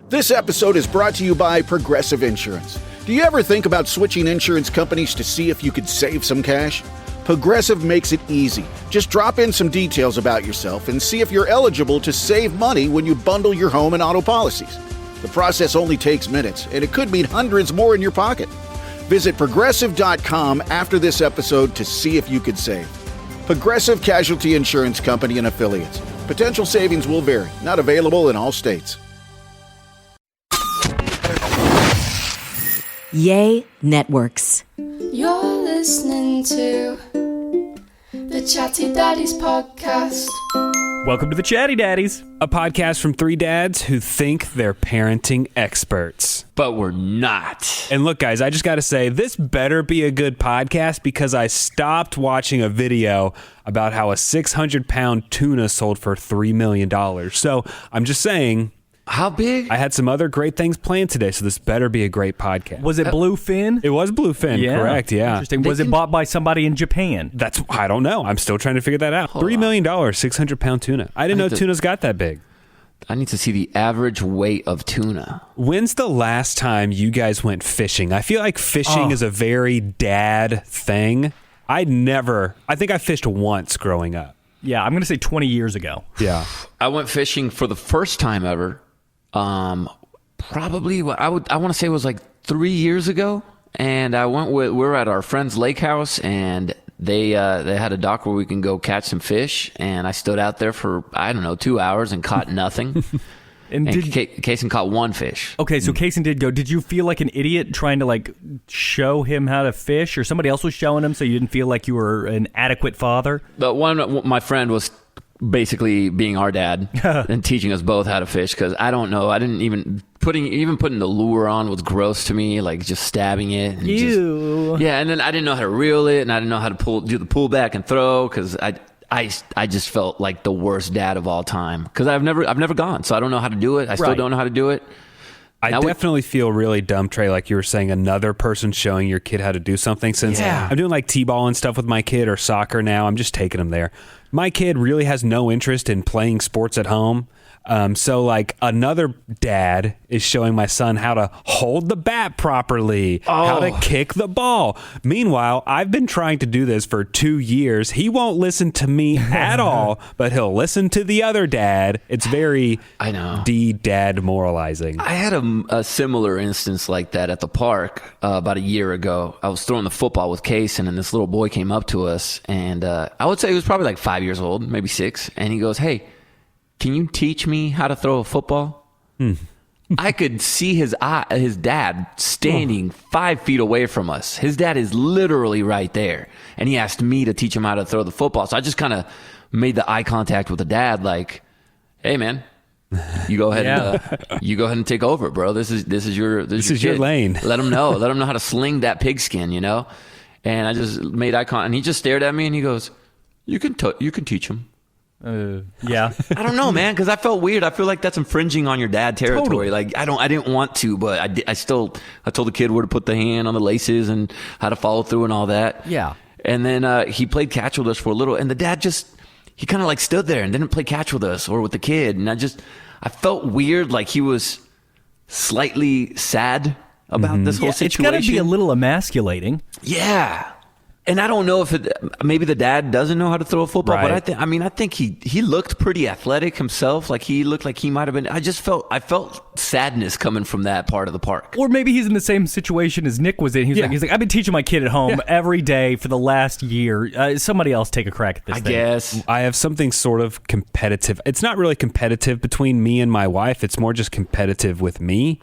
This episode is brought to you by Progressive Insurance. Do you ever think about switching insurance companies to see if you could save some cash? Progressive makes it easy. Just drop in some details about yourself and see if you're eligible to save money when you bundle your home and auto policies. The process only takes minutes, and it could mean hundreds more in your pocket. Visit Progressive.com after this episode to see if you could save. Progressive Casualty Insurance Company and Affiliates. Potential savings will vary. Not available in all states. Yay Networks. You're listening to the Chatty Daddies podcast. Welcome to the Chatty Daddies, a podcast from three dads who think they're parenting experts. But we're not. And look, guys, I just got to say, this better be a good podcast because I stopped watching a video about how a 600-pound tuna sold for $3 million. So I'm just saying... How big? I had some other great things planned today, so this better be a great podcast. Was it bluefin? It was bluefin, correct, yeah. Interesting. Was it bought by somebody in Japan? I don't know. I'm still trying to figure that out. $3 million, 600-pound tuna. I didn't know tuna's got that big. I need to see the average weight of tuna. When's the last time you guys went fishing? I feel like fishing is a very dad thing. I think I fished once growing up. Yeah, I'm going to say 20 years ago. Yeah. I went fishing for the first time ever. Probably I want to say it was like 3 years ago, and we were at our friend's lake house, and they had a dock where we can go catch some fish, and I stood out there for 2 hours and caught nothing. and Kaysen caught one fish. Okay, so Kaysen did go. Did you feel like an idiot trying to show him how to fish, or somebody else was showing him so you didn't feel like you were an adequate father? My friend was basically being our dad and teaching us both how to fish, because I don't know. I didn't even putting the lure on was gross to me, like just stabbing it. And Ew. And then I didn't know how to reel it, and I didn't know how to do the pull back and throw, because I just felt like the worst dad of all time, because I've never gone, so I don't know how to do it. I still don't know how to do it. I definitely feel really dumb, Trey, like you were saying, another person showing your kid how to do something. Since I'm doing like t-ball and stuff with my kid, or soccer now, I'm just taking him there. My kid really has no interest in playing sports at home. So like another dad is showing my son how to hold the bat properly, how to kick the ball. Meanwhile, I've been trying to do this for 2 years. He won't listen to me at all, but he'll listen to the other dad. It's very dad moralizing. I had a similar instance like that at the park about a year ago. I was throwing the football with Kaysen, and this little boy came up to us, and I would say he was probably like 5 years old, maybe 6, and he goes, "Hey, can you teach me how to throw a football?" I could see his dad standing 5 feet away from us. His dad is literally right there. And he asked me to teach him how to throw the football. So I just kind of made the eye contact with the dad, like, "Hey, man, you go ahead and take over, bro. This is your lane. Let him know how to sling that pigskin, you know?" And I just made eye contact, and he just stared at me, and he goes, "You can teach him." Yeah. I don't know, man, because I felt weird. I feel like that's infringing on your dad territory. Totally. Like I didn't want to, but I told the kid where to put the hand on the laces and how to follow through and all that. Yeah. And then he played catch with us for a little, and the dad he kind of like stood there and didn't play catch with us or with the kid, and I felt weird, like he was slightly sad about this whole situation. It's got to be a little emasculating. Yeah. And I don't know if maybe the dad doesn't know how to throw a football, right. But I think he looked pretty athletic himself. Like he looked like he might have been. I felt sadness coming from that part of the park. Or maybe he's in the same situation as Nick was in. He's like, I've been teaching my kid at home every day for the last year. Somebody else take a crack at this thing. I guess. I have something sort of competitive. It's not really competitive between me and my wife. It's more just competitive with me.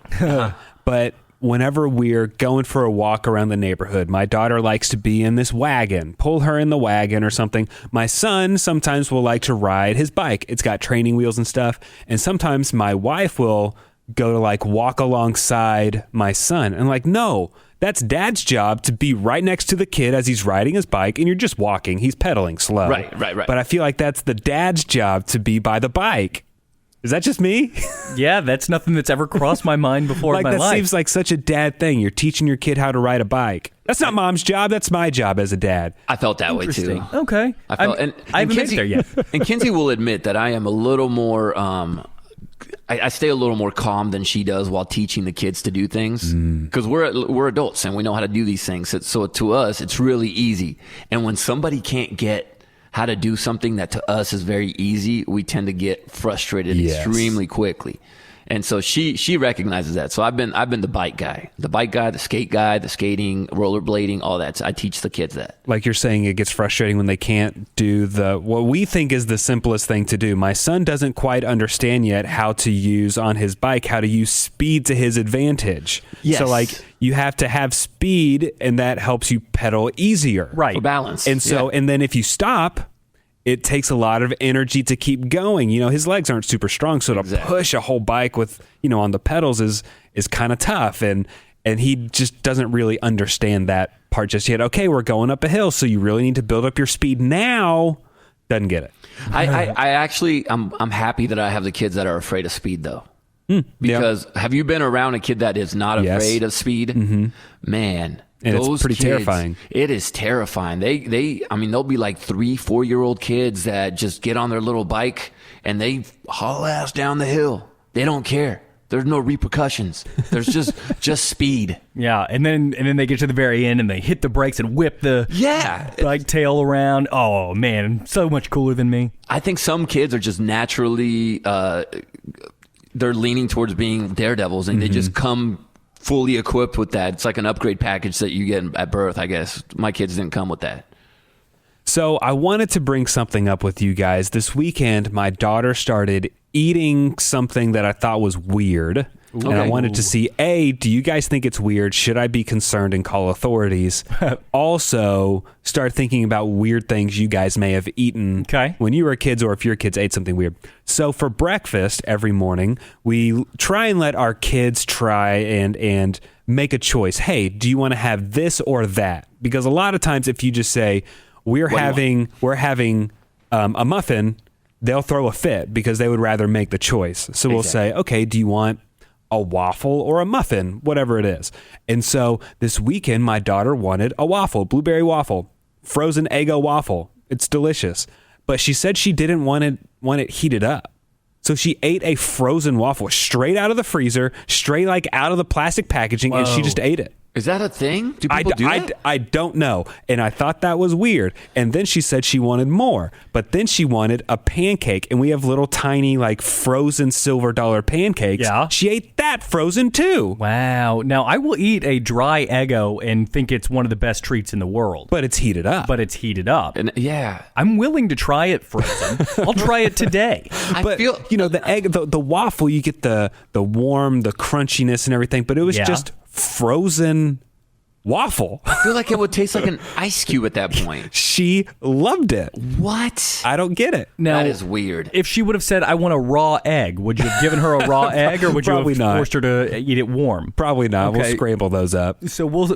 But whenever we're going for a walk around the neighborhood, my daughter likes to be in this wagon, pull her in the wagon or something. My son sometimes will like to ride his bike. It's got training wheels and stuff. And sometimes my wife will go to like walk alongside my son. And like, no, that's dad's job to be right next to the kid as he's riding his bike, and you're just walking. He's pedaling slow. Right. But I feel like that's the dad's job to be by the bike. Is that just me? Yeah, that's nothing that's ever crossed my mind before in my life. That seems like such a dad thing. You're teaching your kid how to ride a bike. That's not mom's job. That's my job as a dad. I felt that way too. Okay. I haven't made it there yet. And Kinsey will admit that I am a little more I stay a little more calm than she does while teaching the kids to do things, because we're adults and we know how to do these things. So to us, it's really easy. And when somebody can't get how to do something that to us is very easy, we tend to get frustrated extremely quickly. And so she recognizes that. So I've been the bike guy, the skate guy, the skating, rollerblading, all that. So I teach the kids that. Like you're saying, it gets frustrating when they can't do what we think is the simplest thing to do. My son doesn't quite understand yet how to use on his bike, how to use speed to his advantage. Yes. So like you have to have speed, and that helps you pedal easier. Right. For balance. And so, and then if you stop, it takes a lot of energy to keep going. His legs aren't super strong, so to push a whole bike with, on the pedals is kind of tough. And he just doesn't really understand that part just yet. Okay, we're going up a hill, so you really need to build up your speed now. Doesn't get it. I'm happy that I have the kids that are afraid of speed, though. Because have you been around a kid that is not afraid of speed? Mm-hmm. Man. And those it's pretty kids, terrifying. It is terrifying. They'll be like 3-4-year-old kids that just get on their little bike and they haul ass down the hill. They don't care. There's no repercussions. There's just speed. Yeah, and then they get to the very end and they hit the brakes and whip the bike tail around. Oh man, so much cooler than me. I think some kids are just naturally they're leaning towards being daredevils, and they just come fully equipped with that. It's like an upgrade package that you get at birth, I guess. My kids didn't come with that. So I wanted to bring something up with you guys. This weekend, my daughter started eating something that I thought was weird. And I wanted to see, do you guys think it's weird? Should I be concerned and call authorities? Also, start thinking about weird things you guys may have eaten when you were kids, or if your kids ate something weird. So for breakfast every morning, we try and let our kids try and make a choice. Hey, do you want to have this or that? Because a lot of times if you just say, we're having a muffin, they'll throw a fit because they would rather make the choice. So we'll say, okay, do you want a waffle or a muffin, whatever it is? And so this weekend, my daughter wanted a waffle, blueberry waffle, frozen Eggo waffle. It's delicious. But she said she didn't want it heated up. So she ate a frozen waffle straight out of the freezer, straight like out of the plastic packaging, and she just ate it. Is that a thing? Do people do that? I don't know. And I thought that was weird. And then she said she wanted more. But then she wanted a pancake. And we have little tiny like frozen silver dollar pancakes. Yeah. She ate that frozen too. Wow. Now, I will eat a dry Eggo and think it's one of the best treats in the world. But it's heated up. And, I'm willing to try it frozen. I'll try it today. But the egg, the waffle, you get the warm, the crunchiness and everything. But it was just frozen waffle. I feel like it would taste like an ice cube at that point. She loved it. What? I don't get it. Now, that is weird. If she would have said, I want a raw egg, would you have given her a raw egg, or would you have forced her to eat it warm? Probably not. Okay. We'll scramble those up. So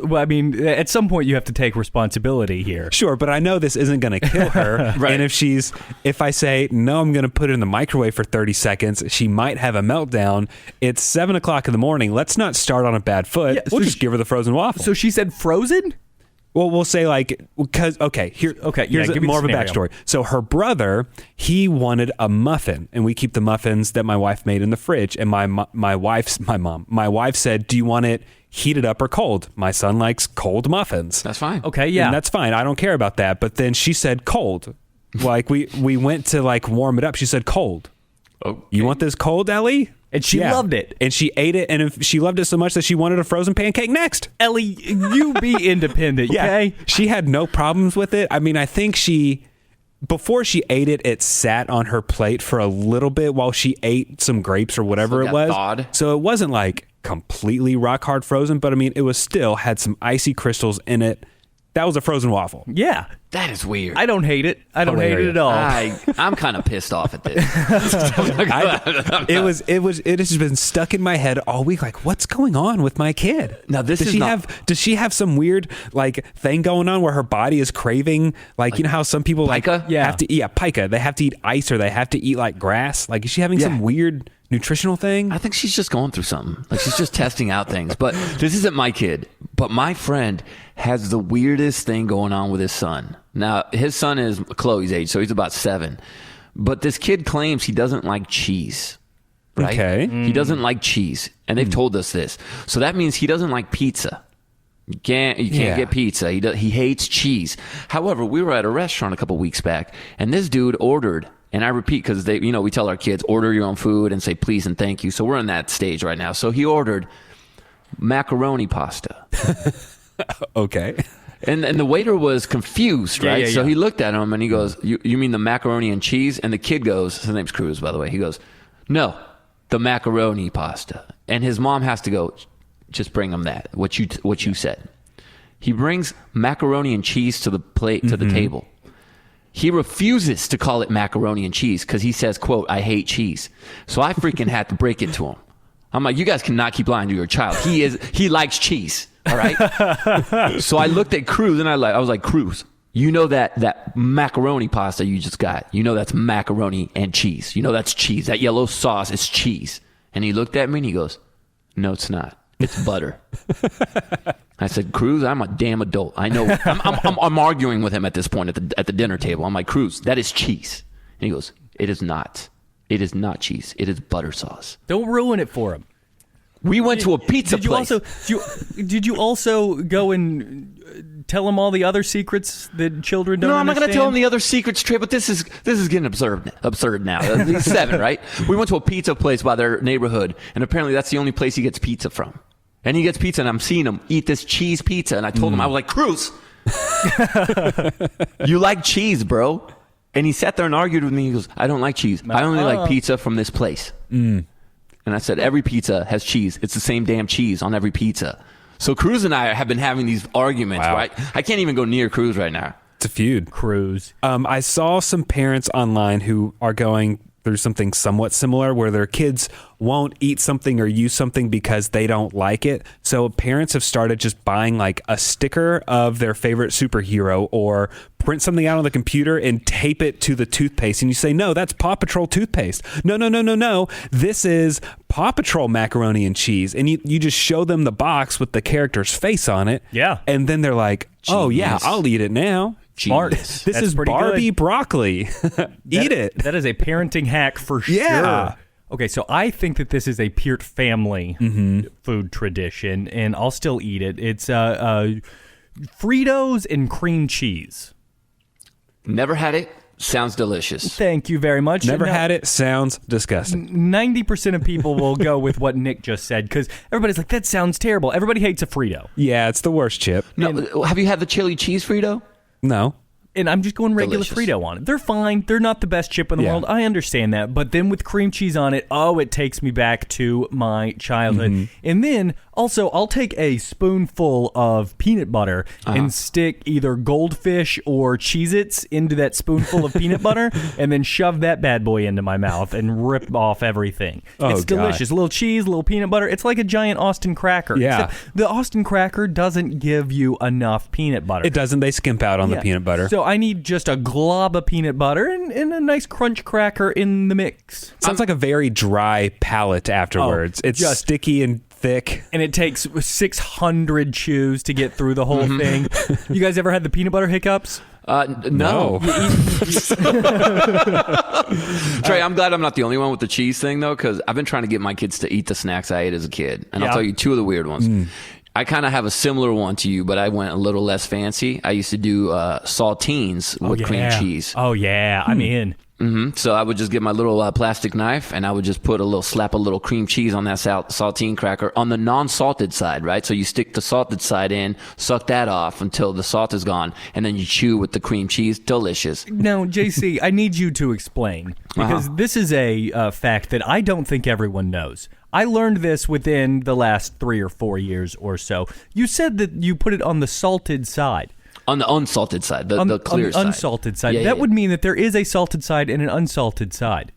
at some point you have to take responsibility here. Sure, but I know this isn't going to kill her. Right. And if I say, no, I'm going to put it in the microwave for 30 seconds, she might have a meltdown. It's 7 o'clock in the morning. Let's not start on a bad foot. Yeah, we'll just give her the frozen waffle. So she said frozen? Well, we'll say here's more of a backstory. So her brother, he wanted a muffin, and we keep the muffins that my wife made in the fridge. And my wife said, do you want it heated up or cold? My son likes cold muffins. That's fine. Okay, yeah. And that's fine. I don't care about that. But then she said cold. Like we went to warm it up. She said cold. Okay. You want this cold, Ellie? And she loved it. And she ate it, and she loved it so much that she wanted a frozen pancake next. Ellie, you be independent, okay? She had no problems with it. I mean, I think before she ate it, it sat on her plate for a little bit while she ate some grapes or whatever it was. Thawed. So it wasn't like completely rock hard frozen, but I mean, it was still had some icy crystals in it. That was a frozen waffle. Yeah. That is weird. I don't hate it. I don't hate it at all. I'm kind of pissed off at this. It has been stuck in my head all week. Like, what's going on with my kid? Now, does she have some weird thing going on where her body is craving you know how some people pica? Have to eat pica. They have to eat ice, or they have to eat grass. Is she having some weird nutritional thing? I think she's just going through something. She's just testing out things. But this isn't my kid. But my friend has the weirdest thing going on with his son. Now, his son is Chloe's age, so he's about 7. But this kid claims he doesn't like cheese. right? Okay. He doesn't like cheese, and they've told us this. So that means he doesn't like pizza. You can't get pizza. He hates cheese. However, we were at a restaurant a couple weeks back, and this dude ordered, and I repeat because we tell our kids order your own food and say please and thank you. So we're in that stage right now. So he ordered macaroni pasta. Okay. And the waiter was confused, right? Yeah. So he looked at him and he goes, "You mean the macaroni and cheese?" And the kid goes, his name's Cruz, by the way. He goes, "No, the macaroni pasta." And his mom has to go, "Just bring him that. What you said." He brings macaroni and cheese to the plate to the table. He refuses to call it macaroni and cheese because he says, quote, "I hate cheese." So I freaking had to break it to him. I'm like, you guys cannot keep lying to your child. He likes cheese. All right. So I looked at Cruz and I was like, "Cruz, you know that macaroni pasta you just got, you know that's macaroni and cheese. You know that's cheese. That yellow sauce is cheese." And he looked at me and he goes, "No, it's not. It's butter." I said, "Cruz, I'm a damn adult. I know." I'm arguing with him at this point at the dinner table. I'm like, "Cruz, that is cheese." And he goes, "It is not. It is not cheese. It is butter sauce." Don't ruin it for him. We went to a pizza place. Did you also go and tell him all the other secrets that children don't No, I'm not going to tell him understand? the other secrets, Trey, but this is getting absurd now. He's 7, right? We went to a pizza place by their neighborhood, and apparently that's the only place he gets pizza from. And he gets pizza, and I'm seeing him eat this cheese pizza, and I told him, I was like, "Cruz, you like cheese, bro." And he sat there and argued with me. He goes, "I don't like cheese. I only like pizza from this place." And I said, "Every pizza has cheese. It's the same damn cheese on every pizza." So Cruz and I have been having these arguments, right? I can't even go near Cruz right now. It's a feud. Cruz. I saw some parents online who are going through something somewhat similar where their kids won't eat something or use something because they don't like it. So parents have started just buying like a sticker of their favorite superhero or print something out on the computer and tape it to the toothpaste. And you say, "No, that's Paw Patrol toothpaste. No. This is Paw Patrol macaroni and cheese." And you just show them the box with the character's face on it. Yeah. And then they're like, "Oh yeah, I'll eat it now." Smart. This That's is pretty Barbie good. broccoli. Eat it. That is a parenting hack for sure. Yeah. Okay, so I think that this is a Peart family food tradition, and I'll still eat it. It's Fritos and cream cheese. Never had it. Sounds delicious. Thank you very much. Never Now, had it. Sounds disgusting. 90% of people will go with what Nick just said because everybody's like, "That sounds terrible." Everybody hates a Frito. Yeah, it's the worst chip. No, have you had the chili cheese Frito? No. And I'm just going regular Delicious. Frito on it. They're fine. They're not the best chip in the Yeah. world. I understand that. But then with cream cheese on it, it takes me back to my childhood. And then also, I'll take a spoonful of peanut butter and stick either Goldfish or Cheez-Its into that spoonful of peanut butter and then shove that bad boy into my mouth and rip off everything. Oh, it's God. delicious. A little cheese, a little peanut butter. It's like a giant Austin cracker. Yeah. Except the Austin cracker doesn't give you enough peanut butter. It doesn't. They skimp out on the Yeah. peanut butter. So I need just a glob of peanut butter and a nice crunch cracker in the mix. Sounds like a very dry palate afterwards. It's just- sticky and thick. And it takes 600 chews to get through the whole thing. You guys ever had the peanut butter hiccups? No. Trey, I'm glad I'm not the only one with the cheese thing, though, because I've been trying to get my kids to eat the snacks I ate as a kid. And Yeah. I'll tell you 2 of the weird ones. I kind of have a similar one to you, but I went a little less fancy. I used to do saltines with cream cheese. Oh, yeah. I'm in. So I would just get my little plastic knife, and I would just slap a little cream cheese on that saltine cracker on the non-salted side, right? So you stick the salted side in, suck that off until the salt is gone, and then you chew with the cream cheese. Delicious. Now, JC, I need you to explain because this is a fact that I don't think everyone knows. I learned this within the last 3 or 4 years or so. You said that you put it on the salted side. On the unsalted side, the clear on the side. unsalted side. Yeah, that yeah, would mean that there is a salted side and an unsalted side.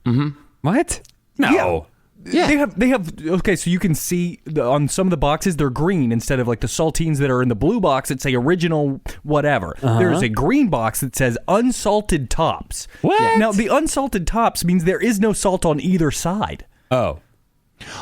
What? No. Yeah. They have okay, so you can see on some of the boxes they're green instead of like the saltines that are in the blue box that say original whatever. There's a green box that says unsalted tops. What? Now the unsalted tops means there is no salt on either side. Oh.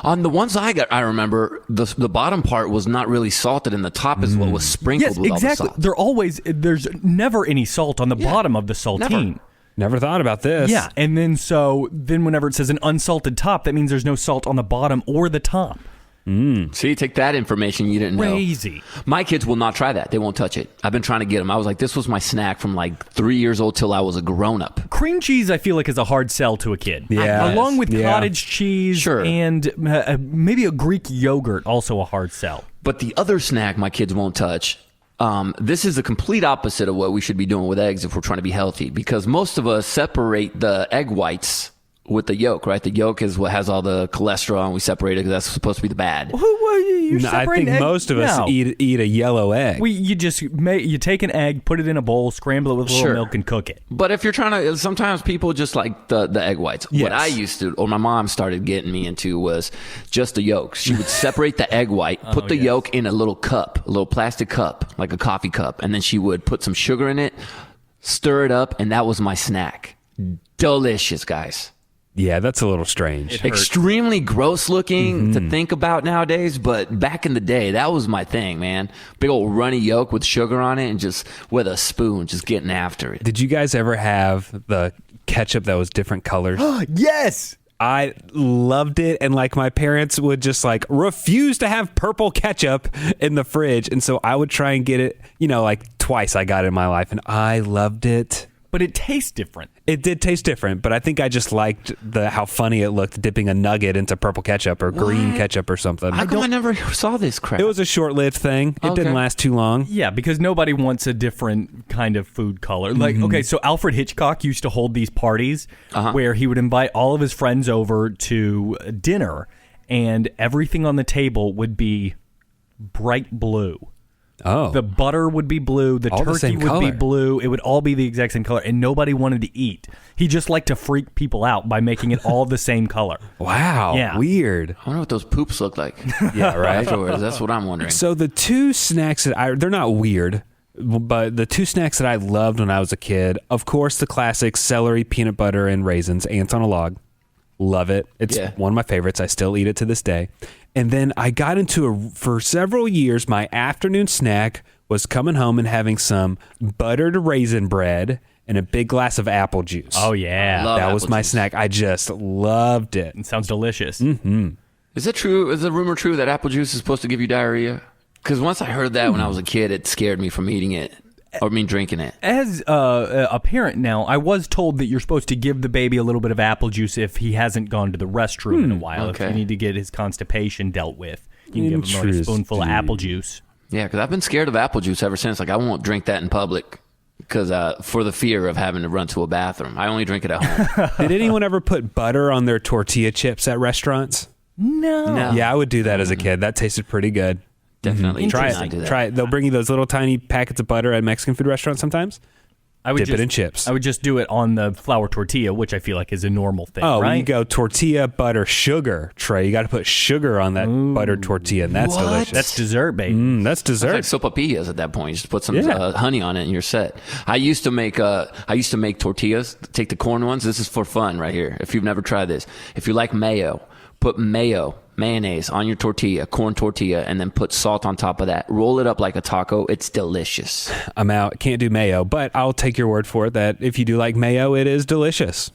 On the ones I got, I remember the bottom part was not really salted, and the top is what was sprinkled Yes, with exactly. all the salt. There's never any salt on the bottom of the saltine. Never thought about this. Yeah, and then whenever it says an unsalted top, that means there's no salt on the bottom or the top. See, take that information you didn't know. Crazy. My kids will not try that. They won't touch it. I've been trying to get them. I was like, this was my snack from like 3 years old till I was a grown-up. Cream cheese, I feel like, is a hard sell to a kid. Yeah. Along with cottage cheese Sure. and maybe a Greek yogurt, also a hard sell. But the other snack my kids won't touch, this is the complete opposite of what we should be doing with eggs if we're trying to be healthy. Because most of us separate the egg whites with the yolk, right? The yolk is what has all the cholesterol, and we separate it because that's supposed to be the bad. I think most of us eat a yellow egg. You take an egg, put it in a bowl, scramble it with a little milk, and cook it. But if you're trying to, sometimes people just like the egg whites. Yes. What I used to, or my mom started getting me into, was just the yolks. She would separate the egg white, put the yolk in a little cup, a little plastic cup, like a coffee cup, and then she would put some sugar in it, stir it up, and that was my snack. Delicious, guys. Yeah, that's a little strange. Extremely gross looking to think about nowadays, but back in the day, that was my thing, man. Big old runny yolk with sugar on it and just with a spoon, just getting after it. Did you guys ever have the ketchup that was different colors? Yes! I loved it, and like my parents would just like refuse to have purple ketchup in the fridge, and so I would try and get it, like twice I got it in my life, and I loved it. But it tastes different. It did taste different, but I think I just liked how funny it looked dipping a nugget into purple ketchup or green ketchup or something. How come I never saw this crap? It was a short-lived thing. It didn't last too long. Yeah, because nobody wants a different kind of food color. Like, okay, so Alfred Hitchcock used to hold these parties where he would invite all of his friends over to dinner, and everything on the table would be bright blue. Oh. The butter would be blue. The all turkey the same would color. be blue. It would all be the exact same color, and nobody wanted to eat. He just liked to freak people out by making it all the same color. Wow. Yeah. Weird. I wonder what those poops look like. Yeah, right. Afterwards, that's what I'm wondering. So the two snacks they're not weird, but the two snacks that I loved when I was a kid, of course, the classic celery, peanut butter, and raisins, ants on a log. Love it. It's one of my favorites. I still eat it to this day. And then I got into for several years, my afternoon snack was coming home and having some buttered raisin bread and a big glass of apple juice. Oh, yeah. That was my snack. I just loved it. It sounds delicious. Mm-hmm. Is it true? Is the rumor true that apple juice is supposed to give you diarrhea? Because once I heard that when I was a kid, it scared me from eating it. Or drinking it. As a parent now, I was told that you're supposed to give the baby a little bit of apple juice if he hasn't gone to the restroom in a while. Okay. If you need to get his constipation dealt with, you can give him a spoonful of apple juice. Yeah, because I've been scared of apple juice ever since. Like, I won't drink that in public because for the fear of having to run to a bathroom. I only drink it at home. Did anyone ever put butter on their tortilla chips at restaurants? No. Yeah, I would do that as a kid. That tasted pretty good. Definitely. Try not do it. that. Try it. They'll bring you those little tiny packets of butter at Mexican food restaurants sometimes. I would Dip it in chips. I would just do it on the flour tortilla, which I feel like is a normal thing, Oh, right? you go tortilla, butter, sugar, Trey. You got to put sugar on that buttered tortilla, and that's delicious. That's dessert, baby. That's dessert. It's like sopapillas at that point. You just put some honey on it and you're set. I used to make tortillas. Take the corn ones. This is for fun right here. If you've never tried this, if you like mayo, put mayonnaise on your tortilla, corn tortilla, and then put salt on top of that. Roll it up like a taco. It's delicious. I'm out. Can't do mayo, but I'll take your word for it that if you do like mayo, it is delicious.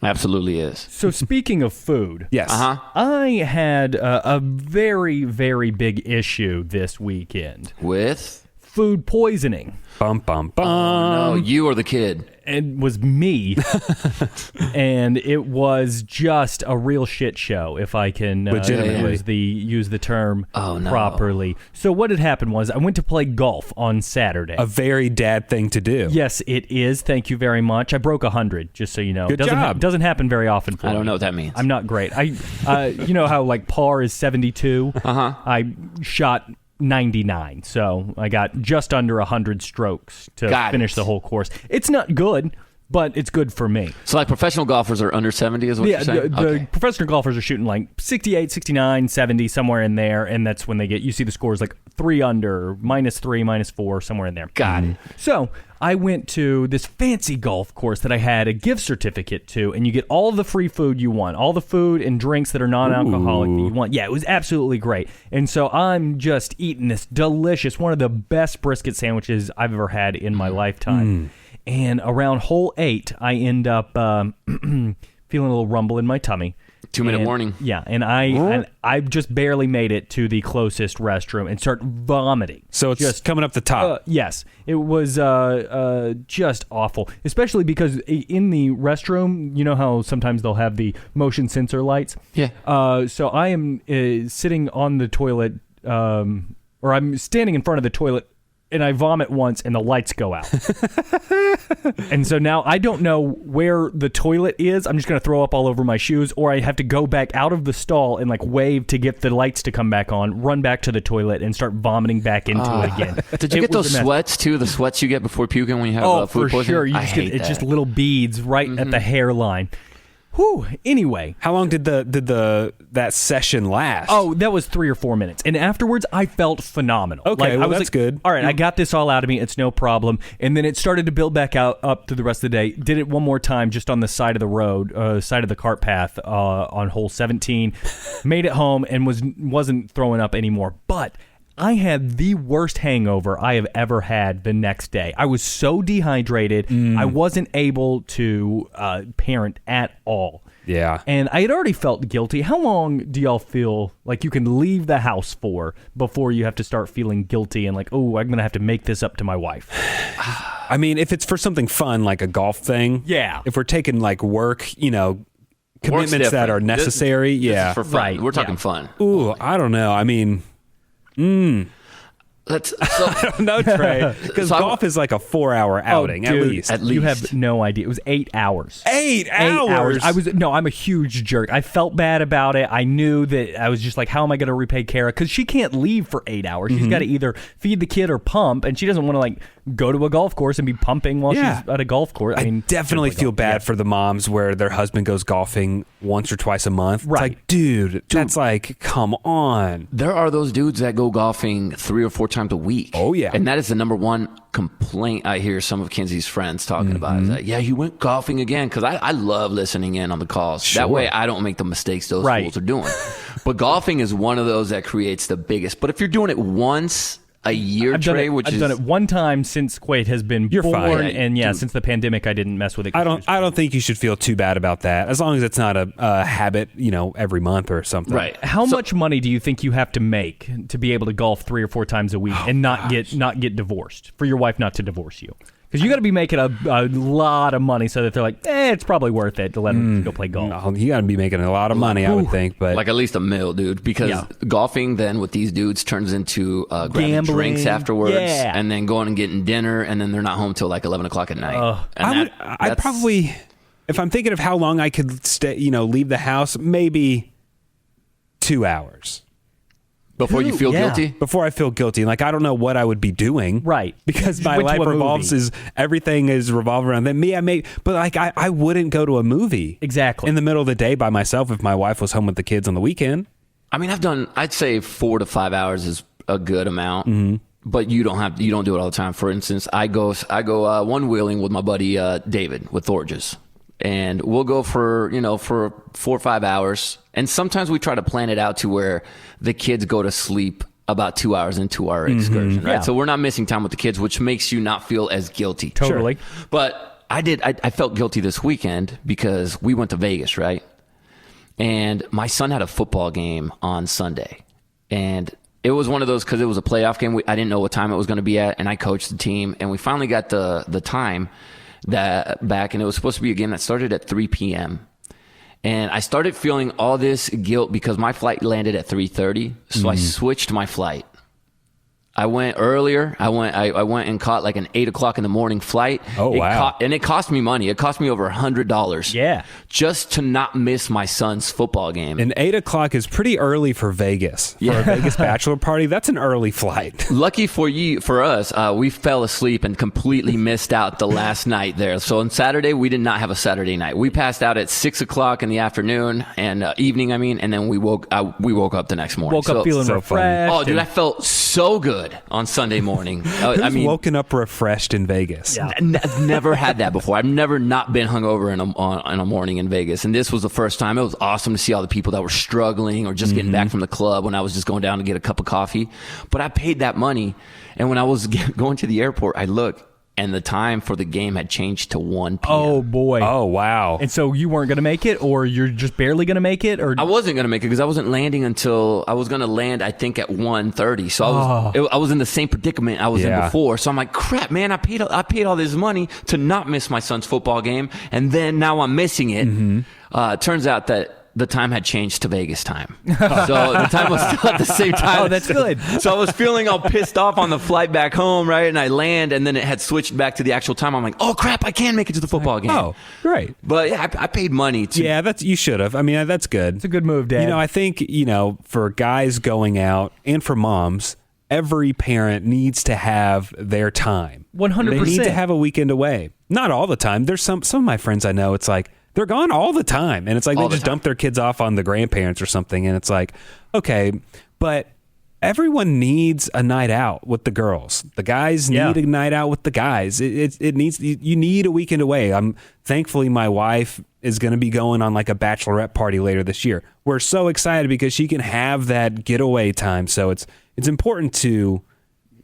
Absolutely is. So speaking of food, Yes. I had a very, very big issue this weekend. With? Food poisoning. Bum, bum, bum. No, you or the kid. It was me, and it was just a real shit show, if I can Legitimately. use the term no. properly. So what had happened was I went to play golf on Saturday. A very dad thing to do. Yes, it is. Thank you very much. I broke 100, just so you know. Good doesn't job. Doesn't happen very often for me. I don't know what that means. I'm not great. You know how like par is 72? I shot 99, so I got just under 100 strokes to finish the whole course. It's not good, but it's good for me. So like professional golfers are under 70 is what you're saying? The professional golfers are shooting like 68, 69, 70, somewhere in there, and that's when you see the scores like 3 under, -3, -4, somewhere in there. Got it. So I went to this fancy golf course that I had a gift certificate to, and you get all the free food you want, all the food and drinks that are non-alcoholic that you want. Yeah, it was absolutely great. And so I'm just eating this delicious, one of the best brisket sandwiches I've ever had in my lifetime. And around hole 8, I end up feeling a little rumble in my tummy. 2-minute warning. Yeah, and I just barely made it to the closest restroom and start vomiting. So it's just coming up the top. Yes, it was just awful, especially because in the restroom, you know how sometimes they'll have the motion sensor lights? Yeah. So I am sitting on the toilet, or I'm standing in front of the toilet, and I vomit once, and the lights go out. And so now I don't know where the toilet is. I'm just going to throw up all over my shoes, or I have to go back out of the stall and like wave to get the lights to come back on, run back to the toilet, and start vomiting back into it again. Did you get those sweats too? The sweats you get before puking when you have food poisoning? For sure. You just get, it's just little beads right at the hairline. Whew. Anyway, how long did that session last? Oh, that was 3 or 4 minutes, and afterwards I felt phenomenal. Okay, I was that's good. All right, I got this all out of me. It's no problem. And then it started to build back up through the rest of the day. Did it one more time, just on the side of the road, side of the cart path on hole 17. Made it home and wasn't throwing up anymore, but I had the worst hangover I have ever had the next day. I was so dehydrated. I wasn't able to parent at all. Yeah. And I had already felt guilty. How long do y'all feel like you can leave the house for before you have to start feeling guilty and like, oh, I'm going to have to make this up to my wife? I mean, if it's for something fun, like a golf thing. Yeah. If we're taking like work, commitments that are necessary. This is for fun. Right. We're talking fun. Ooh, I don't know. I mean... I don't know, Trey, because golf is like a 4-hour outing at least. You have no idea. It was 8 hours. 8 hours. I'm a huge jerk. I felt bad about it. I knew that I was just like, how am I going to repay Kara? Because she can't leave for 8 hours. She's got to either feed the kid or pump, and she doesn't want to like go to a golf course and be pumping while she's at a golf course. I mean, definitely feel bad for the moms where their husband goes golfing once or twice a month. Right. It's like, dude, that's like, come on. There are those dudes that go golfing 3 or 4 times a week. Oh, yeah. And that is the number one complaint I hear some of Kenzie's friends talking about. Is that, yeah, you went golfing again. Because I love listening in on the calls. Sure. That way I don't make the mistakes those fools are doing. But golfing is one of those that creates the biggest. But if you're doing it once a year, I've done it one time since Quaid has been born, fine. and since the pandemic, I didn't mess with it. I don't think you should feel too bad about that, as long as it's not a habit, every month or something. Right. How much money do you think you have to make to be able to golf 3 or 4 times a week and not get divorced, for your wife not to divorce you? Because you got to be making a lot of money so that they're like, it's probably worth it to let them go play golf. No, you got to be making a lot of money, I would think. But like at least $1 million, dude. Because golfing then with these dudes turns into grabbing gambling, drinks afterwards, and then going and getting dinner, and then they're not home till like 11 o'clock at night. I'd probably, if I'm thinking of how long I could stay, leave the house, maybe 2 hours. Before you feel guilty? Before I feel guilty. Like, I don't know what I would be doing. Right. Because my life everything is revolved around that. But like, I wouldn't go to a movie. Exactly. In the middle of the day by myself if my wife was home with the kids on the weekend. I mean, I'd say 4 to 5 hours is a good amount. But you don't do it all the time. For instance, I go one wheeling with my buddy, David with Thorges. And we'll go for 4 or 5 hours. And sometimes we try to plan it out to where the kids go to sleep about 2 hours into our excursion, right? Yeah. So we're not missing time with the kids, which makes you not feel as guilty. Totally. Sure. But I felt guilty this weekend because we went to Vegas, right? And my son had a football game on Sunday. And it was one of those, because it was a playoff game. I didn't know what time it was going to be at, and I coached the team. And we finally got the time that back, and it was supposed to be a game that started at 3 p.m. And I started feeling all this guilt because my flight landed at 3:30, so I switched my flight. I went earlier. I went and caught like an 8 o'clock in the morning flight. Oh, wow. And it cost me money. It cost me over $100. Yeah. Just to not miss my son's football game. And 8 o'clock is pretty early for Vegas. For a Vegas bachelor party, that's an early flight. Lucky for us, we fell asleep and completely missed out the last night there. So on Saturday, we did not have a Saturday night. We passed out at 6 o'clock in the afternoon and evening, and then we woke up the next morning. Woke up feeling refreshed. Oh, dude, I felt so good on Sunday morning. Who's woken up refreshed in Vegas? Yeah. I've never had that before. I've never not been hungover in a morning in Vegas, and this was the first time. It was awesome to see all the people that were struggling or just getting back from the club when I was just going down to get a cup of coffee. But I paid that money, and when I was going to the airport, I look, and the time for the game had changed to 1 p.m. Oh, boy. Oh, wow. And so you weren't going to make it, or you're just barely going to make it? Or I wasn't going to make it because I wasn't landing until I was going to land, I think, at 1:30. So I was in the same predicament I was in before. So I'm like, crap, man, I paid all this money to not miss my son's football game, and then now I'm missing it. Turns out that the time had changed to Vegas time. So the time was still at the same time. Oh, that's good. So I was feeling all pissed off on the flight back home, right? And I land, and then it had switched back to the actual time. I'm like, oh, crap, I can make it to the football game. Oh, great. But yeah, I paid money to... Yeah, you should have. I mean, that's good. It's a good move, Dad. You know, I think, for guys going out and for moms, every parent needs to have their time. 100%. They need to have a weekend away. Not all the time. There's some of my friends I know, it's like, they're gone all the time. And it's like they just dump their kids off on the grandparents or something. And it's like, okay, but everyone needs a night out with the girls. The guys need a night out with the guys. It needs, you need a weekend away. Thankfully, my wife is going to be going on like a bachelorette party later this year. We're so excited because she can have that getaway time. So it's important to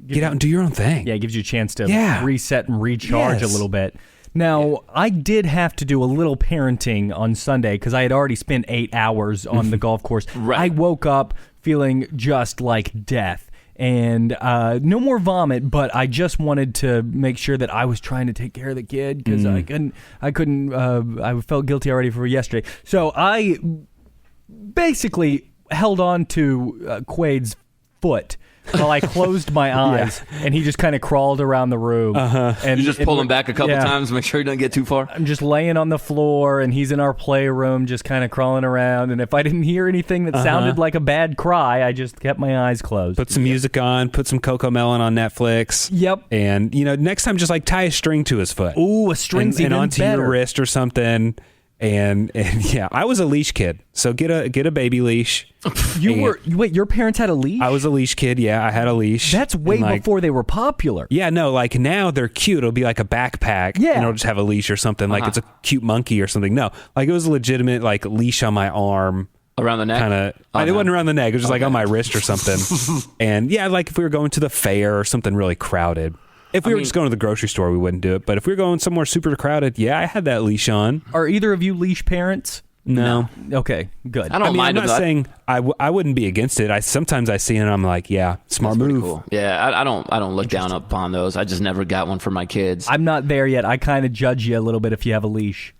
get out and do your own thing. Yeah, it gives you a chance to reset and recharge a little bit. Now, I did have to do a little parenting on Sunday because I had already spent 8 hours on the golf course. Right. I woke up feeling just like death. And no more vomit, but I just wanted to make sure that I was trying to take care of the kid because I couldn't, I felt guilty already for yesterday. So I basically held on to Quaid's foot while I closed my eyes, and he just kind of crawled around the room. And You just pull him back a couple times, make sure he doesn't get too far. I'm just laying on the floor, and he's in our playroom, just kind of crawling around. And if I didn't hear anything that sounded like a bad cry, I just kept my eyes closed. Put some music on, put some Coco Melon on Netflix. Yep. And, next time just like tie a string to his foot. Ooh, a string's even and onto better. your wrist or something. And yeah, I was a leash kid. So get a baby leash. Wait, your parents had a leash? I was a leash kid. Yeah, I had a leash. That's way before they were popular. Yeah, no, like now they're cute. It'll be like a backpack. Yeah. And it'll just have a leash or something. Like it's a cute monkey or something. No, like it was a legitimate like leash on my arm. Around the neck? Kind of. It wasn't around the neck. It was just like on my wrist or something. And yeah, like if we were going to the fair or something really crowded. If we were just going to the grocery store, we wouldn't do it. But if we were going somewhere super crowded, yeah, I had that leash on. Are either of you leash parents? No. Okay, good. I don't mind I'm not saying I wouldn't be against it. Sometimes I see it and I'm like, yeah, smart move. Cool. Yeah, I don't look down upon those. I just never got one for my kids. I'm not there yet. I kind of judge you a little bit if you have a leash.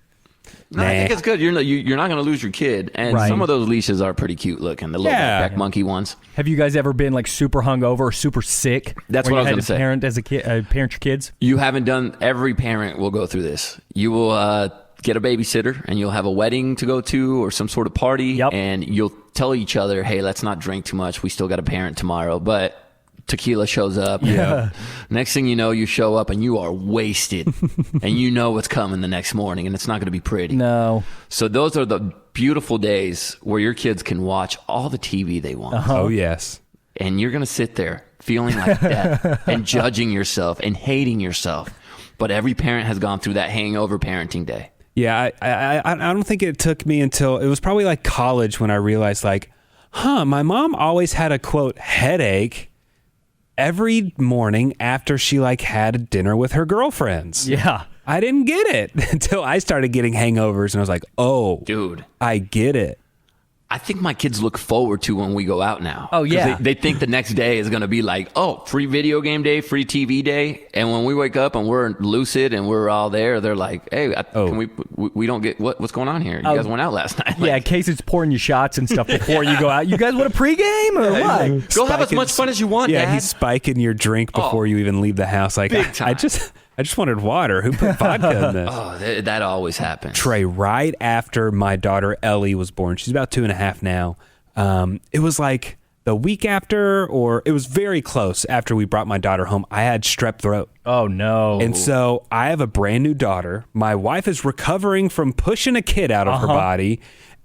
No, I think it's good. You're not going to lose your kid, and some of those leashes are pretty cute looking. The little backpack monkey ones. Have you guys ever been like super hungover or super sick? That's what I was going to say. Parent as a kid, parent your kids. You haven't done. Every parent will go through this. You will get a babysitter, and you'll have a wedding to go to or some sort of party, and you'll tell each other, "Hey, let's not drink too much. We still got a parent tomorrow." But tequila shows up. Yeah. Next thing you know, you show up and you are wasted, and you know what's coming the next morning, and it's not going to be pretty. No. So those are the beautiful days where your kids can watch all the TV they want. Oh, yes. And you're going to sit there feeling like death and judging yourself and hating yourself. But every parent has gone through that hangover parenting day. Yeah, I don't think it took me until it was probably like college when I realized like, my mom always had a quote headache every morning after she like had dinner with her girlfriends. Yeah. I didn't get it until I started getting hangovers and I was like, oh, dude, I get it. I think my kids look forward to when we go out now. Oh, yeah. They think the next day is going to be like, oh, free video game day, free TV day. And when we wake up and we're lucid and we're all there, they're like, hey, can we don't get what's going on here? You guys went out last night. Yeah, Casey's pouring you shots and stuff before you go out. You guys want a pregame or what? Go have as much fun as you want, Yeah, Dad. he's spiking your drink before you even leave the house. Like, big time. I just wanted water. Who put vodka in this? Oh, that always happens. Trey, right after my daughter Ellie was born, she's about 2.5 now. It was like the week after, or it was very close after we brought my daughter home. I had strep throat. Oh, no. And so I have a brand new daughter. My wife is recovering from pushing a kid out of her body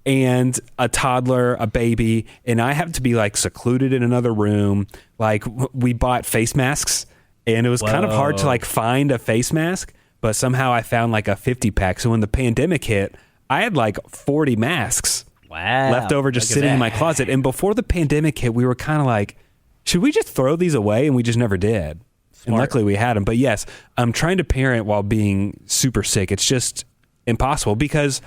and a toddler, a baby. And I have to be like secluded in another room. Like we bought face masks. And it was kind of hard to like find a face mask, but somehow I found like a 50-pack. So when the pandemic hit, I had like 40 masks left over just sitting in my closet. And before the pandemic hit, we were kind of like, should we just throw these away? And we just never did. And luckily we had them. But yes, I'm trying to parent while being super sick. It's just impossible because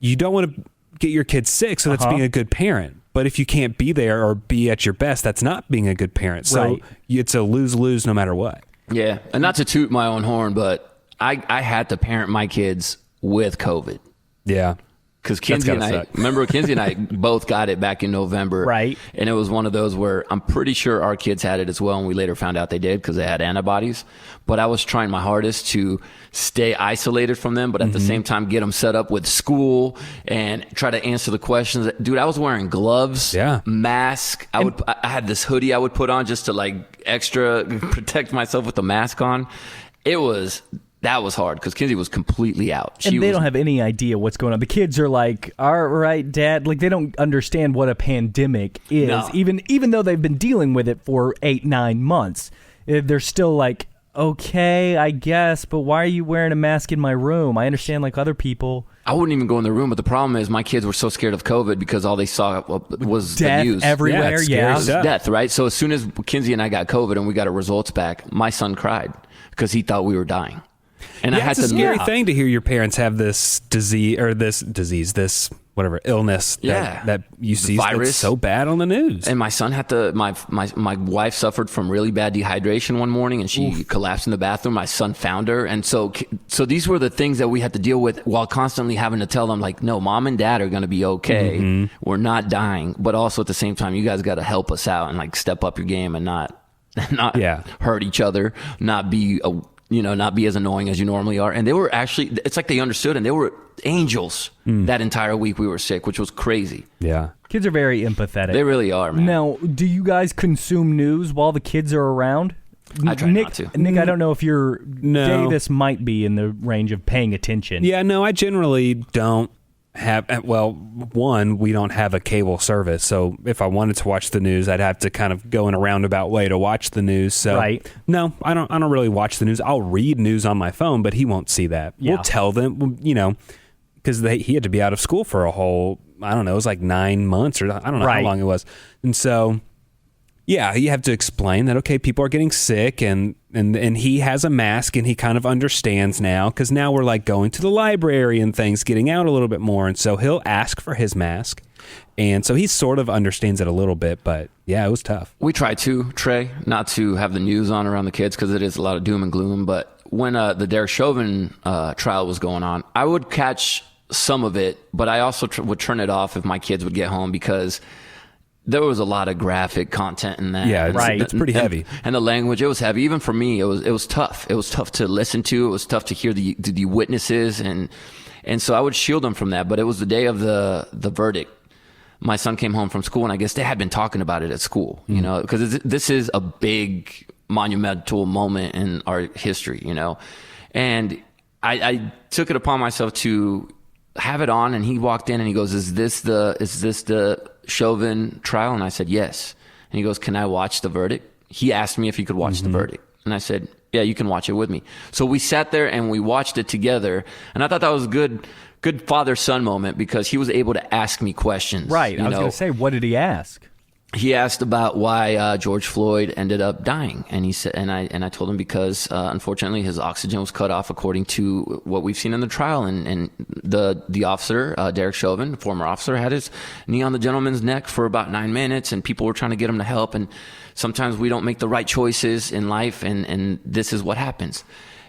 you don't want to get your kids sick, so that's being a good parent. But if you can't be there or be at your best, that's not being a good parent. So it's a lose-lose no matter what. Yeah, and not to toot my own horn, but I had to parent my kids with COVID. Yeah. Because Kinsey and I both got it back in November. Right. And it was one of those where I'm pretty sure our kids had it as well, and we later found out they did because they had antibodies. But I was trying my hardest to stay isolated from them, but at the same time get them set up with school and try to answer the questions. Dude, I was wearing gloves, mask. I had this hoodie I would put on just to like extra protect myself with the mask on. That was hard because Kinsey was completely out. And they don't have any idea what's going on. The kids are like, all right, Dad. Like, they don't understand what a pandemic is. No. Even though they've been dealing with it for 8-9 months. They're still like, okay, I guess, but why are you wearing a mask in my room? I understand like other people. I wouldn't even go in the room, but the problem is my kids were so scared of COVID because all they saw was death the news. Everywhere, Death, right? So as soon as Kinsey and I got COVID and we got our results back, my son cried because he thought we were dying. And I had it's a scary thing to hear your parents have this disease or this whatever illness that you see that's so bad on the news. And my son had to. My wife suffered from really bad dehydration one morning, and she collapsed in the bathroom. My son found her, and so these were the things that we had to deal with while constantly having to tell them like, no, Mom and Dad are going to be okay. We're not dying, but also at the same time, you guys got to help us out and like step up your game and not hurt each other, not be as annoying as you normally are. And they were actually, it's like they understood, and they were angels that entire week we were sick, which was crazy. Yeah. Kids are very empathetic. They really are, man. Now, do you guys consume news while the kids are around? I try not to. Nick, I don't know if Davis might be in the range of paying attention. Yeah, no, I generally don't have, we don't have a cable service, so if I wanted to watch the news, I'd have to kind of go in a roundabout way to watch the news. So no, I don't really watch the news. I'll read news on my phone, but he won't see that. We'll tell them, because he had to be out of school for a whole, I don't know, it was like 9 months, or I don't know how long it was. And so yeah, you have to explain that, okay, people are getting sick, and he has a mask, and he kind of understands now, because now we're like going to the library and things, getting out a little bit more, and so he'll ask for his mask, and so he sort of understands it a little bit, but yeah, it was tough. We try to, Trey, not to have the news on around the kids, because it is a lot of doom and gloom, but when the Derek Chauvin trial was going on, I would catch some of it, but I also would turn it off if my kids would get home, because there was a lot of graphic content in that. Yeah, it's pretty heavy. And the language, it was heavy. Even for me, it was tough. It was tough to listen to. It was tough to hear the witnesses. And so I would shield them from that. But it was the day of the verdict. My son came home from school, and I guess they had been talking about it at school, because this is a big monumental moment in our history, And I took it upon myself to have it on, and he walked in and he goes, is this the Chauvin trial? And I said, yes. And he goes, can I watch the verdict? He asked me if he could watch the verdict. And I said, yeah, you can watch it with me. So we sat there and we watched it together. And I thought that was a good father-son moment, because he was able to ask me questions. Right. I was going to say, what did he ask? He asked about why George Floyd ended up dying, and he said, and I told him because unfortunately his oxygen was cut off, according to what we've seen in the trial, and the officer, Derek Chauvin, the former officer, had his knee on the gentleman's neck for about 9 minutes, and people were trying to get him to help, and sometimes we don't make the right choices in life, and this is what happens.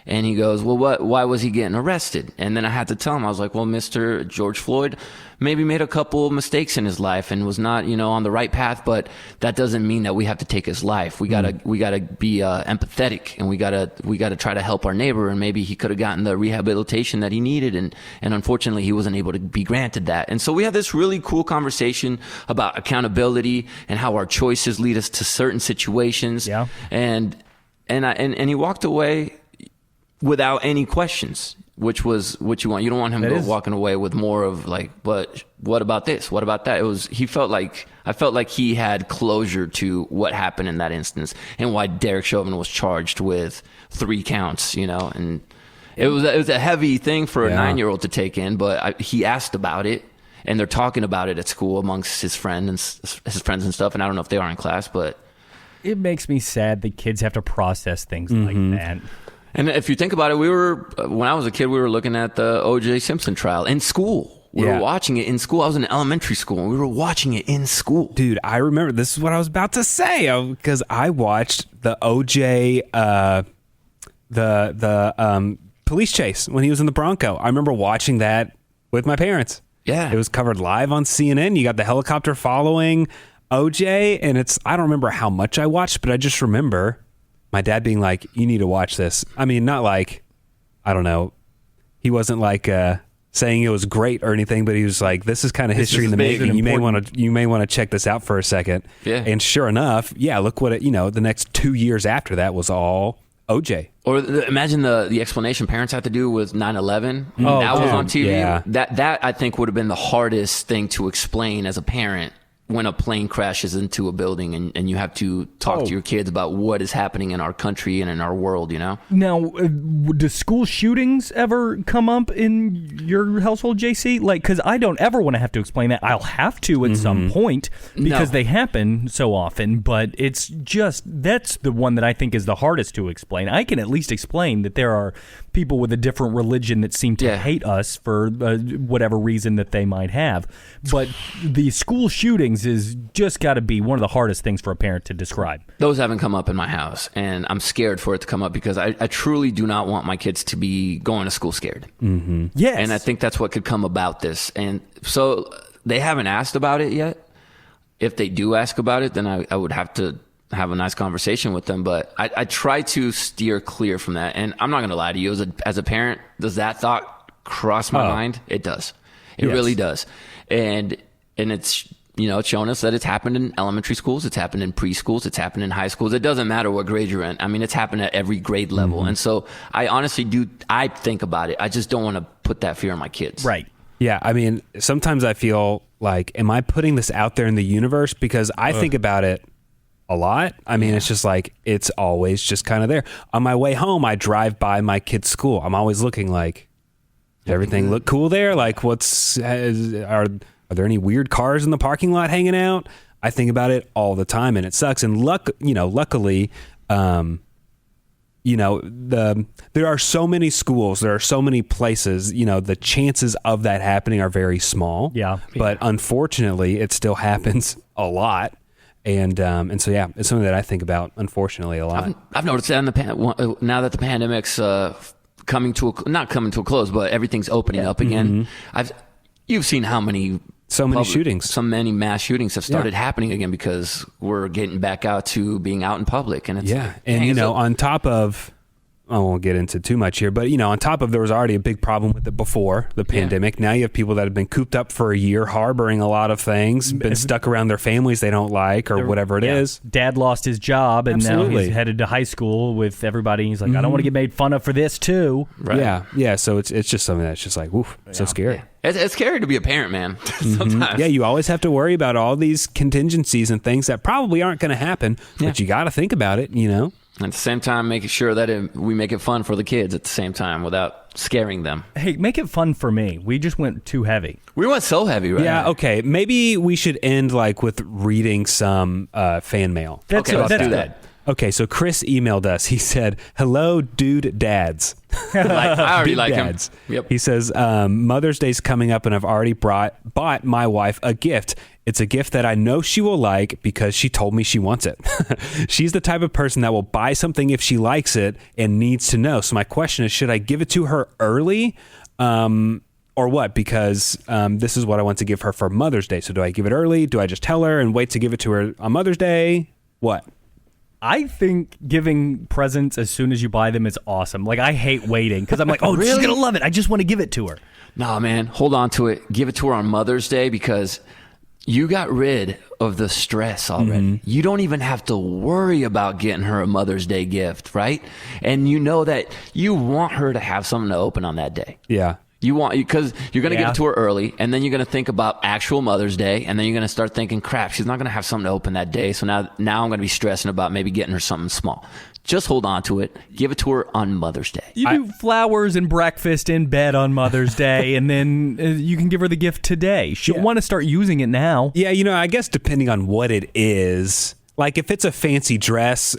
And he goes, well, why was he getting arrested? And then I had to tell him, I was like, well, Mr. George Floyd maybe made a couple mistakes in his life and was not, on the right path, but that doesn't mean that we have to take his life. We gotta be empathetic, and we gotta try to help our neighbor, and maybe he could have gotten the rehabilitation that he needed, and unfortunately he wasn't able to be granted that. And so we had this really cool conversation about accountability and how our choices lead us to certain situations. Yeah. And he walked away without any questions, which was what you want. You don't want him walking away with more of like, but what about this? What about that? I felt like he had closure to what happened in that instance, and why Derek Chauvin was charged with 3 counts, and it was a heavy thing for a 9-year-old to take in, but he asked about it, and they're talking about it at school amongst his friends and stuff. And I don't know if they are in class, but It makes me sad that kids have to process things like that. And if you think about it, when I was a kid, we were looking at the O.J. Simpson trial in school. We were watching it in school. I was in elementary school, and we were watching it in school. Dude, I remember, this is what I was about to say, because I watched the O.J. Police chase when he was in the Bronco. I remember watching that with my parents. Yeah. It was covered live on CNN. You got the helicopter following OJ, and I don't remember how much I watched, but I just remember my dad being like, you need to watch this. I mean, not like, I don't know, he wasn't like saying it was great or anything, but he was like, this is kind of history in the making. You may want to check this out for a second. Yeah. And sure enough, look what the next 2 years after that was all OJ. Or imagine the explanation parents had to do with 9/11. Oh, that was on TV. Yeah. That I think would have been the hardest thing to explain as a parent when a plane crashes into a building and you have to talk to your kids about what is happening in our country and in our world, Now, do school shootings ever come up in your household, JC? Like, because I don't ever want to have to explain that. I'll have to at some point because they happen so often, but it's just, that's the one that I think is the hardest to explain. I can at least explain that there are people with a different religion that seem to hate us for whatever reason that they might have. But the school shootings is just got to be one of the hardest things for a parent to describe. Those haven't come up in my house, and I'm scared for it to come up because I truly do not want my kids to be going to school scared. Mm-hmm. Yes. And I think that's what could come about this. And so they haven't asked about it yet. If they do ask about it, then I would have to have a nice conversation with them. But I try to steer clear from that. And I'm not going to lie to you. As a parent, does that thought cross my mind? It does. It really does. And it's, it's shown us that it's happened in elementary schools. It's happened in preschools. It's happened in high schools. It doesn't matter what grade you're in. I mean, it's happened at every grade level. And so I honestly I think about it. I just don't want to put that fear on my kids. Right. Yeah. I mean, sometimes I feel like, am I putting this out there in the universe? Because I think about it a lot. I mean, it's just like, it's always just kind of there. On my way home, I drive by my kid's school. I'm always looking like, does everything look cool there? Like, are there any weird cars in the parking lot hanging out? I think about it all the time, and it sucks. And luckily, there are so many schools, there are so many places. The chances of that happening are very small. Yeah. But unfortunately, it still happens a lot. And so it's something that I think about, unfortunately, a lot. I've noticed that now that the pandemic's not coming to a close, but everything's opening up again. You've seen how many shootings. So many mass shootings have started happening again because we're getting back out to being out in public. And it's on top of, I won't get into too much here, but on top of, there was already a big problem with it before the pandemic. Now you have people that have been cooped up for a year, harboring a lot of things, been stuck around their families they don't like or whatever it is. Dad lost his job and now he's headed to high school with everybody. He's like, I don't want to get made fun of for this too. Right. Yeah. So it's just something that's just like, woof, so scary. Yeah. It's scary to be a parent, man. Sometimes. Yeah, you always have to worry about all these contingencies and things that probably aren't going to happen, but you got to think about it, At the same time, making sure that we make it fun for the kids at the same time without scaring them. Hey, make it fun for me. We just went too heavy. We went so heavy, right? Yeah, okay. Maybe we should end with reading some fan mail. Let's do that. Okay, so Chris emailed us. He said, "Hello, dude dads." I already like dads. him. Yep. He says, Mother's Day's coming up and I've already bought my wife a gift. It's a gift that I know she will like because she told me she wants it. She's the type of person that will buy something if she likes it and needs to know. So my question is, should I give it to her early or what? Because this is what I want to give her for Mother's Day. So do I give it early? Do I just tell her and wait to give it to her on Mother's Day? What? I think giving presents as soon as you buy them is awesome. Like, I hate waiting because I'm like, oh, she's going to love it. I just want to give it to her. No, man, hold on to it. Give it to her on Mother's Day because you got rid of the stress already. You don't even have to worry about getting her a Mother's Day gift, right? And you know that you want her to have something to open on that day. Yeah. Because you're going to give it to her early, and then you're going to think about actual Mother's Day, and then you're going to start thinking, crap, she's not going to have something to open that day. So now I'm going to be stressing about maybe getting her something small. Just hold on to it. Give it to her on Mother's Day. You do flowers and breakfast in bed on Mother's Day, and then you can give her the gift today. She'll want to start using it now. Yeah, I guess depending on what it is, Like if it's a fancy dress,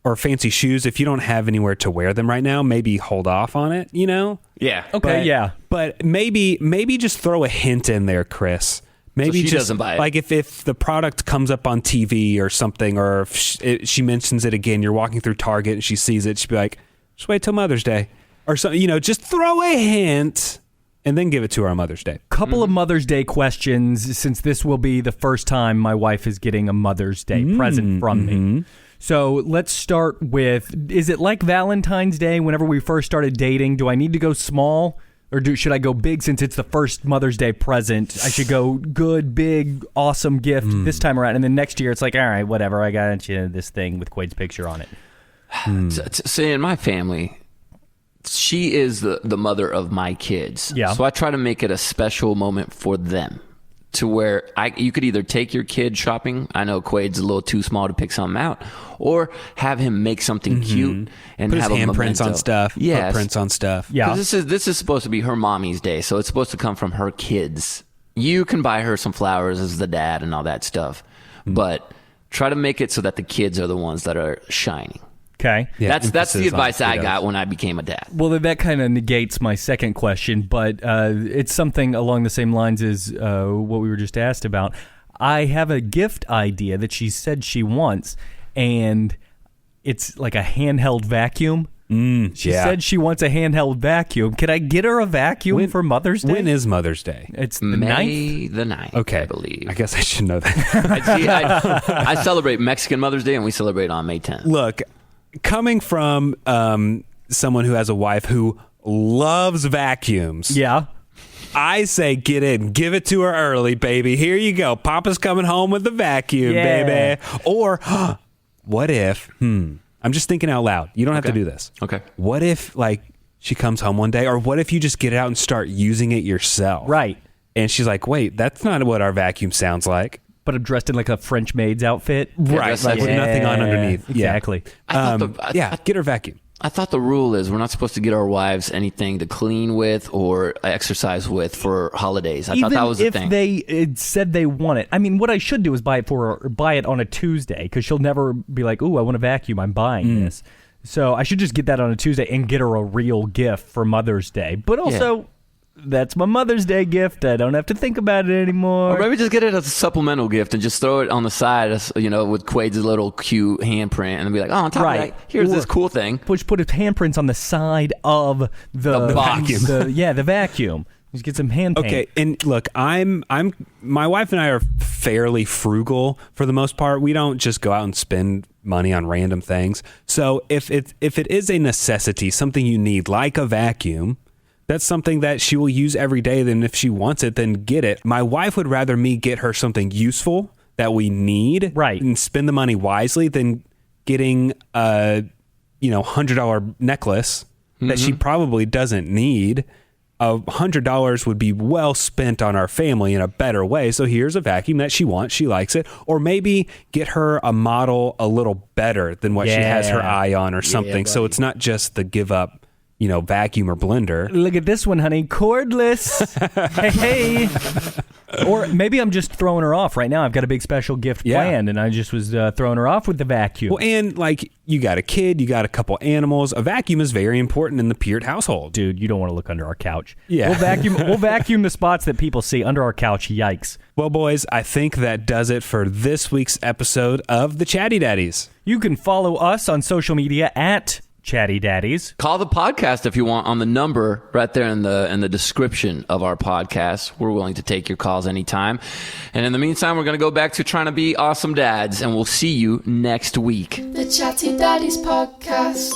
or fancy shoes, if you don't have anywhere to wear them right now, maybe hold off on it, Yeah. Okay, But maybe just throw a hint in there, Chris. Maybe she just doesn't buy it. Like if the product comes up on TV or something, or if she mentions it again, you're walking through Target and she sees it, she'd be like, just wait till Mother's Day. Or something, just throw a hint and then give it to her on Mother's Day. Couple of Mother's Day questions, since this will be the first time my wife is getting a Mother's Day present from me. So let's start with, is it like Valentine's Day whenever we first started dating? Do I need to go small? Or should I go big since it's the first Mother's Day present? I should go good, big, awesome gift this time around. And then next year it's like, all right, whatever. I got you this thing with Quaid's picture on it. See, in my family, she is the mother of my kids. Yeah. So I try to make it a special moment for them, to where you could either take your kid shopping. I know Quaid's a little too small to pick something out, or have him make something cute and Put have his a handprints memento. on stuff. Yes. Prints on stuff. Yeah. This is supposed to be her mommy's day, so it's supposed to come from her kids. You can buy her some flowers as the dad and all that stuff, but try to make it so that the kids are the ones that are shining. Okay. Yeah, That's the emphasis on advice I kiddos. got when I became a dad. Well, that kind of negates my second question, but it's something along the same lines as what we were just asked about. I have a gift idea that she said she wants, and it's like a handheld vacuum. She said she wants a handheld vacuum. Can I get her a vacuum for Mother's Day? When is Mother's Day? It's the May 9th. the 9th, Okay. I believe. I guess I should know that. I celebrate Mexican Mother's Day, and we celebrate on May 10th. Look, coming from someone who has a wife who loves vacuums, Yeah. I say get in, give it to her early, baby. Here you go. Papa's coming home with the vacuum, Yeah. baby. Or what if, I'm just thinking out loud. You don't have to do this. Okay. What if she comes home one day, or what if you just get it out and start using it yourself? Right. And she's like, wait, that's not what our vacuum sounds like. But I'm dressed in like a French maid's outfit. Right. that's Like with sexy. nothing on underneath. Exactly. I thought Get her vacuum. I thought the rule is we're not supposed to get our wives anything to clean with or exercise with for holidays. I thought that was the thing. Even if they said they want it. I mean, what I should do is buy it on a Tuesday, because she'll never be like, ooh, I want a vacuum, I'm buying this. So I should just get that on a Tuesday and get her a real gift for Mother's Day. But also, that's my Mother's Day gift. I don't have to think about it anymore. Or maybe just get it as a supplemental gift and just throw it on the side, with Quaid's little cute handprint, and be like, oh, on top of that, here's this cool thing. Which put handprints on the side of the vacuum. The vacuum. Just get some hand paint. Okay, and look, my wife and I are fairly frugal for the most part. We don't just go out and spend money on random things. So if it is a necessity, something you need, like a vacuum, that's something that she will use every day. Then if she wants it, then get it. My wife would rather me get her something useful that we need, right, and spend the money wisely than getting a $100 necklace that she probably doesn't need. $100 would be well spent on our family in a better way. So here's a vacuum that she wants. She likes it. Or maybe get her a model a little better than what she has her eye on or something. So it's not just the give up, vacuum or blender. Look at this one, honey. Cordless. hey. Or maybe I'm just throwing her off right now. I've got a big special gift planned, and I just was throwing her off with the vacuum. Well, and you got a kid, you got a couple animals. A vacuum is very important in the Peart household. Dude, you don't want to look under our couch. Yeah. We'll vacuum the spots that people see under our couch. Yikes. Well, boys, I think that does it for this week's episode of the Chatty Daddies. You can follow us on social media at Chatty Daddies. Call the podcast if you want on the number right there in the description of our podcast. We're willing to take your calls anytime. And in the meantime, we're going to go back to trying to be awesome dads, and we'll see you next week. The Chatty Daddies Podcast.